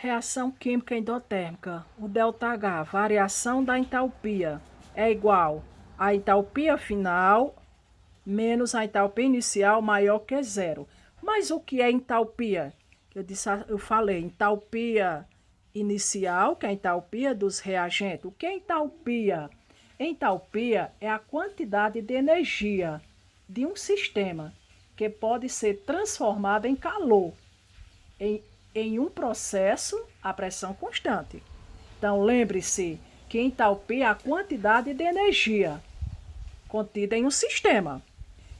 Reação química endotérmica. O ΔH, variação da entalpia, é igual à entalpia final menos a entalpia inicial maior que zero. Mas o que é entalpia? Eu falei, entalpia inicial, que é a entalpia dos reagentes. O que é entalpia? Entalpia é a quantidade de energia de um sistema que pode ser transformada em calor em, em um processo a pressão constante. Então, lembre-se que entalpia é a quantidade de energia contida em um sistema.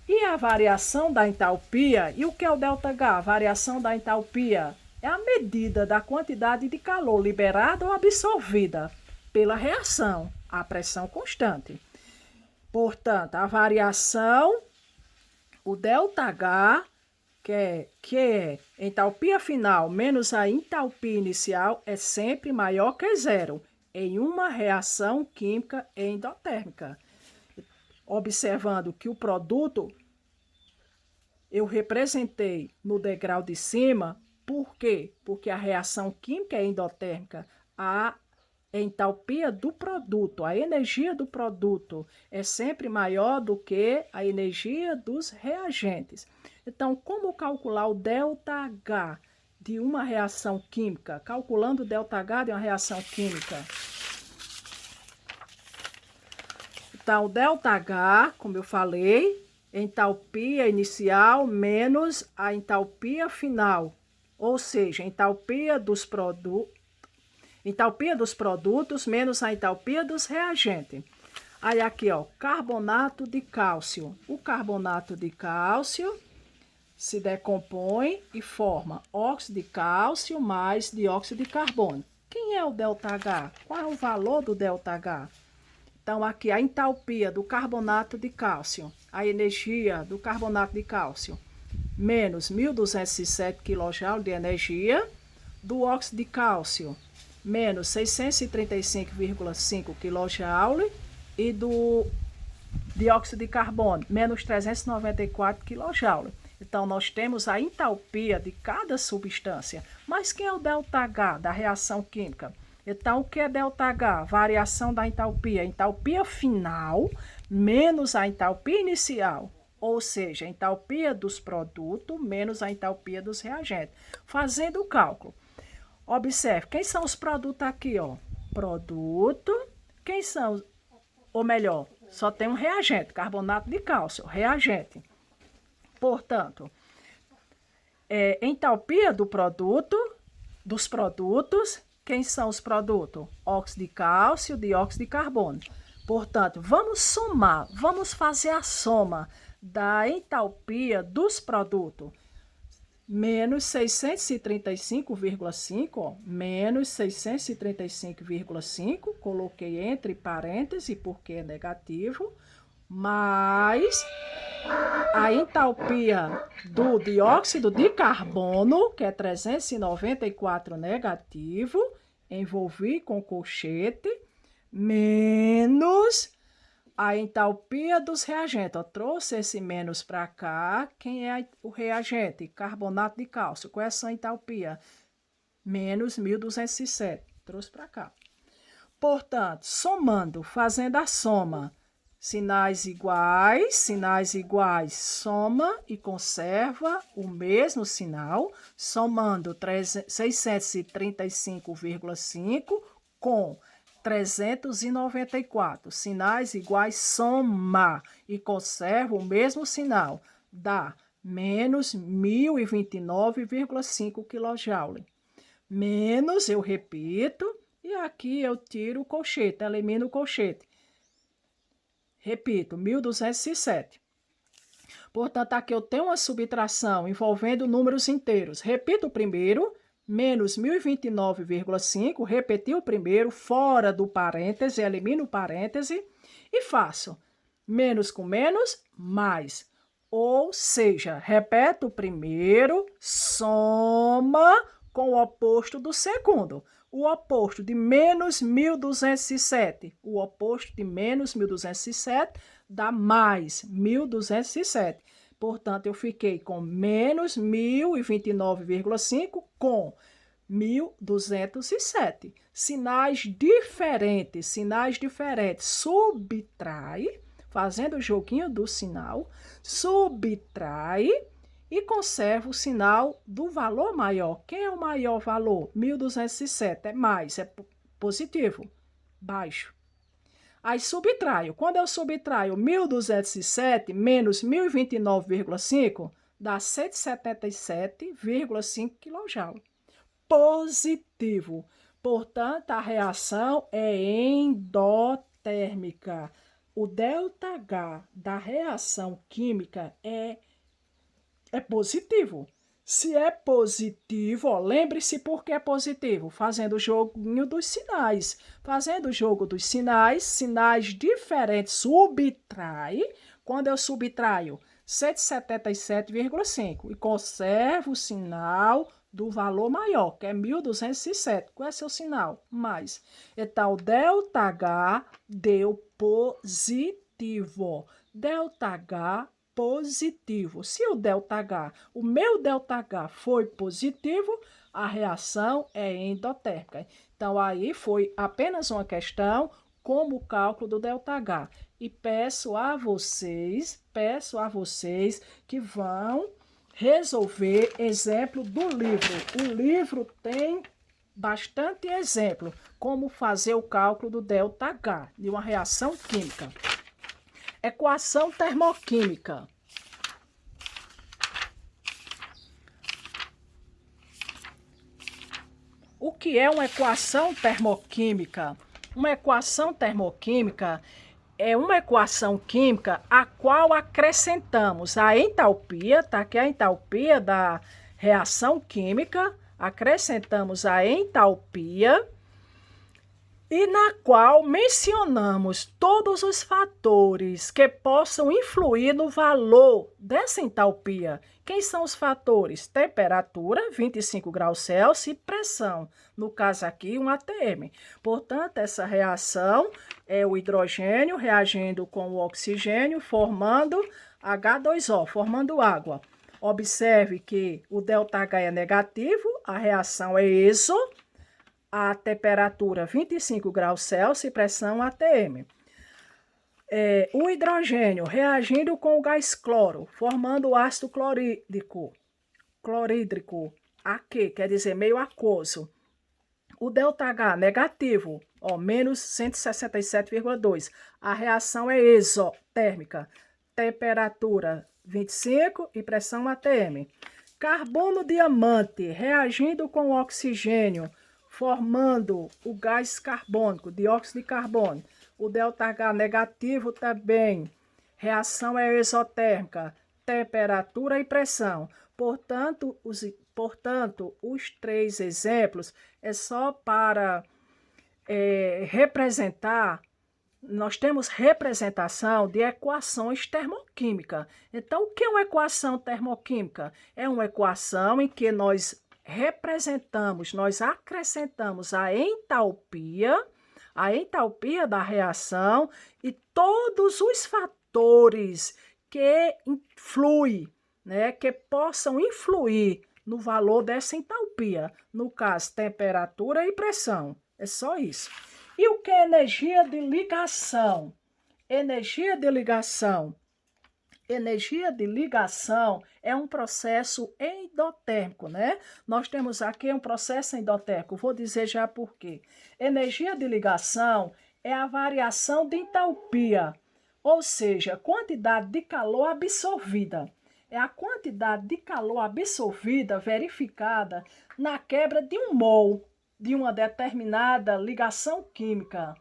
E a variação da entalpia, e o que é o ΔH? A variação da entalpia é a medida da quantidade de calor liberada ou absorvida pela reação à pressão constante. Portanto, a variação, o ΔH, que é entalpia final menos a entalpia inicial, é sempre maior que zero em uma reação química endotérmica. Observando que o produto eu representei no degrau de cima, por quê? Porque a reação química é endotérmica, a entalpia do produto, a energia do produto é sempre maior do que a energia dos reagentes. Então, como calcular o ΔH de uma reação química? Calculando o ΔH de uma reação química. Então, o ΔH, como eu falei, entalpia inicial menos a entalpia final, ou seja, entalpia dos produtos menos a entalpia dos reagentes. Aí aqui, ó, carbonato de cálcio. O carbonato de cálcio se decompõe e forma óxido de cálcio mais dióxido de carbono. Quem é o ΔH? Qual é o valor do ΔH? Então, aqui a entalpia do carbonato de cálcio, a energia do carbonato de cálcio, menos 1.207 kJ de energia, do óxido de cálcio, menos 635,5 kJ, e do dióxido de carbono, menos 394 kJ. Então, nós temos a entalpia de cada substância. Mas quem é o ΔH da reação química? Então, o que é ΔH? Variação da entalpia. Entalpia final menos a entalpia inicial. Ou seja, a entalpia dos produtos menos a entalpia dos reagentes. Fazendo o cálculo. Observe, quem são os produtos aqui, ó? Produto. Quem são, ou melhor, só tem um reagente, carbonato de cálcio, reagente. Portanto, entalpia do produto, dos produtos. Quem são os produtos? Óxido de cálcio, dióxido de carbono. Portanto, vamos somar, vamos fazer a soma da entalpia dos produtos. Menos 635,5, menos 635,5, coloquei entre parênteses porque é negativo, mais a entalpia do dióxido de carbono, que é 394 negativo, envolvi com colchete, menos a entalpia dos reagentes. Eu trouxe esse menos para cá. Quem é o reagente? Carbonato de cálcio. Qual é essa entalpia? Menos 1.207. Trouxe para cá. Portanto, somando, fazendo a soma, sinais iguais, soma e conserva o mesmo sinal, somando 635,5 com 394. Sinais iguais, soma e conserva o mesmo sinal, dá menos 1.029,5 kJ. Menos, eu repito, e aqui eu tiro o colchete, elimino o colchete. Repito, 1.207. Portanto, aqui eu tenho uma subtração envolvendo números inteiros. Repito o primeiro, menos 1.029,5, repeti o primeiro, fora do parêntese, elimino o parêntese e faço menos com menos, mais. Ou seja, repeto o primeiro, soma com o oposto do segundo. O oposto de menos 1.207. O oposto de menos 1.207 dá mais 1.207. Portanto, eu fiquei com menos 1.029,5 com 1.207. Sinais diferentes, subtrai, fazendo o joguinho do sinal, subtrai e conserva o sinal do valor maior. Quem é o maior valor? 1.207 é mais, é positivo, baixo. Aí subtraio. Quando eu subtraio 1.207 menos 1.029,5, dá 177,5 kJ. Positivo. Portanto, a reação é endotérmica. O ΔH da reação química é positivo. Se é positivo, ó, lembre-se por que é positivo. Fazendo o joguinho dos sinais. Fazendo o jogo dos sinais, sinais diferentes subtrai. Quando eu subtraio 177,5 e conservo o sinal do valor maior, que é 1.207. Qual é seu sinal? Mais. Então, ΔH deu positivo. ΔH positivo. Se o ΔH, o meu ΔH foi positivo, a reação é endotérmica. Então, aí foi apenas uma questão como o cálculo do ΔH. E peço a vocês que vão resolver exemplo do livro. O livro tem bastante exemplo como fazer o cálculo do ΔH de uma reação química. Equação termoquímica. O que é uma equação termoquímica? Uma equação termoquímica é uma equação química a qual acrescentamos a entalpia, tá? Que é a entalpia da reação química, acrescentamos a entalpia e na qual mencionamos todos os fatores que possam influir no valor dessa entalpia. Quem são os fatores? Temperatura, 25 graus Celsius, e pressão, no caso aqui, um ATM. Portanto, essa reação é o hidrogênio reagindo com o oxigênio, formando H2O, formando água. Observe que o ΔH é negativo, a reação é exo, a temperatura 25 graus Celsius e pressão ATM. O hidrogênio reagindo com o gás cloro, formando o ácido clorídrico, aqui, quer dizer meio aquoso. O ΔH negativo, ó, menos 167,2. A reação é exotérmica, temperatura 25 e pressão ATM. Carbono diamante reagindo com o oxigênio, formando o gás carbônico, dióxido de carbono. O ΔH negativo também. Reação é exotérmica, temperatura e pressão. Portanto, os três exemplos é só para representar. Nós temos representação de equações termoquímicas. Então, o que é uma equação termoquímica? É uma equação em que nós representamos, nós acrescentamos a entalpia da reação e todos os fatores que influem, né, que possam influir no valor dessa entalpia, no caso, temperatura e pressão. É só isso. E o que é energia de ligação? Energia de ligação. Energia de ligação é um processo endotérmico, né? Nós temos aqui um processo endotérmico, vou dizer já por quê. Energia de ligação é a variação de entalpia, ou seja, quantidade de calor absorvida. É a quantidade de calor absorvida verificada na quebra de um mol de uma determinada ligação química.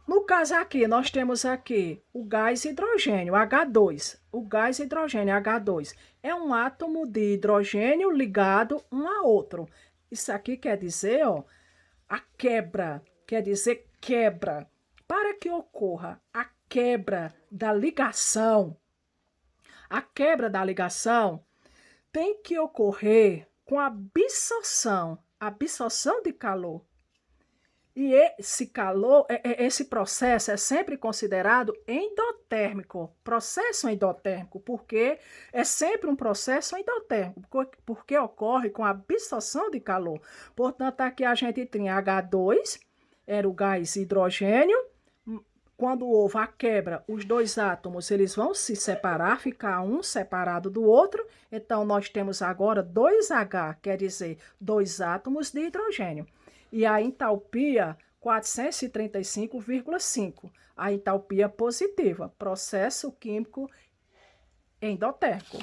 No caso aqui, nós temos aqui o gás hidrogênio, H2. O gás hidrogênio, H2, é um átomo de hidrogênio ligado um a outro. Isso aqui quer dizer, ó, a quebra, quer dizer quebra. Para que ocorra a quebra da ligação, tem que ocorrer com a absorção de calor. E esse calor, esse processo é sempre considerado endotérmico, processo endotérmico, porque é sempre um processo endotérmico, porque ocorre com a absorção de calor. Portanto, aqui a gente tem H2, era o gás hidrogênio. Quando houve a quebra, os dois átomos eles vão se separar, ficar um separado do outro. Então, nós temos agora 2H, quer dizer, dois átomos de hidrogênio. E a entalpia 435,5. A entalpia positiva, processo químico endotérmico.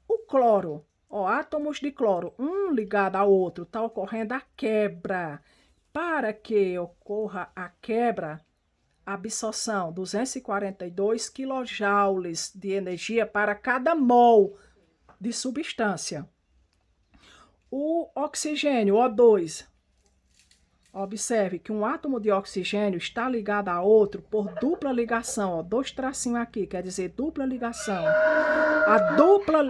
O cloro, ó, átomos de cloro, um ligado ao outro, está ocorrendo a quebra. Para que ocorra a quebra, absorção, 242 quilojoules de energia para cada mol de substância. O oxigênio, O2, observe que um átomo de oxigênio está ligado a outro por dupla ligação, ó, dois tracinhos aqui, quer dizer dupla ligação. A dupla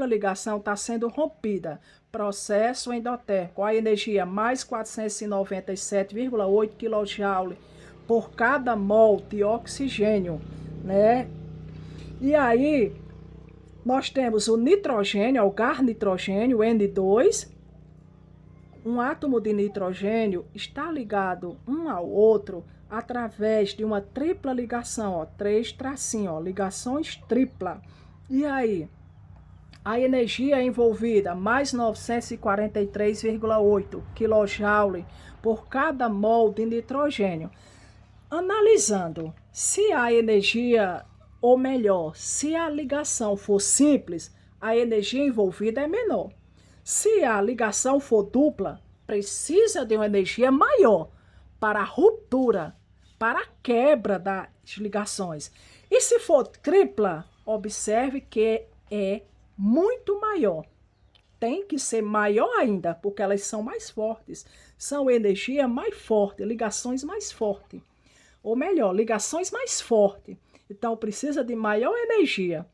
ligação está sendo rompida. Processo endotérmico, a energia mais 497,8 kJ por cada mol de oxigênio, né? E aí, nós temos o nitrogênio, o gás nitrogênio, N2. Um átomo de nitrogênio está ligado um ao outro através de uma tripla ligação, ó, três tracinhos, ó, ligações tripla. E aí, a energia envolvida, mais 943,8 kJ por cada mol de nitrogênio. Analisando, se a energia, ou melhor, se a ligação for simples, a energia envolvida é menor. Se a ligação for dupla, precisa de uma energia maior para a ruptura, para a quebra das ligações. E se for tripla, observe que é muito maior. Tem que ser maior ainda, porque elas são mais fortes. São energia mais forte, ligações mais fortes. Ou melhor, ligações mais fortes. Então, precisa de maior energia.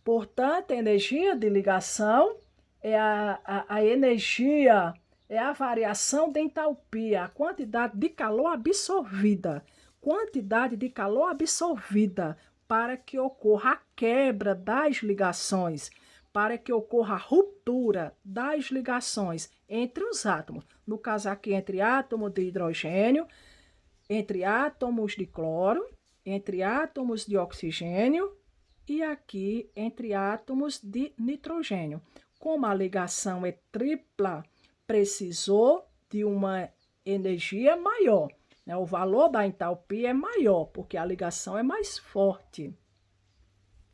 Portanto, a energia de ligação é a energia, é a variação de entalpia, a quantidade de calor absorvida. Quantidade de calor absorvida para que ocorra a quebra das ligações, para que ocorra a ruptura das ligações entre os átomos. No caso aqui, entre átomos de hidrogênio, entre átomos de cloro, entre átomos de oxigênio e aqui entre átomos de nitrogênio. Como a ligação é tripla, precisou de uma energia maior, né? O valor da entalpia é maior, porque a ligação é mais forte.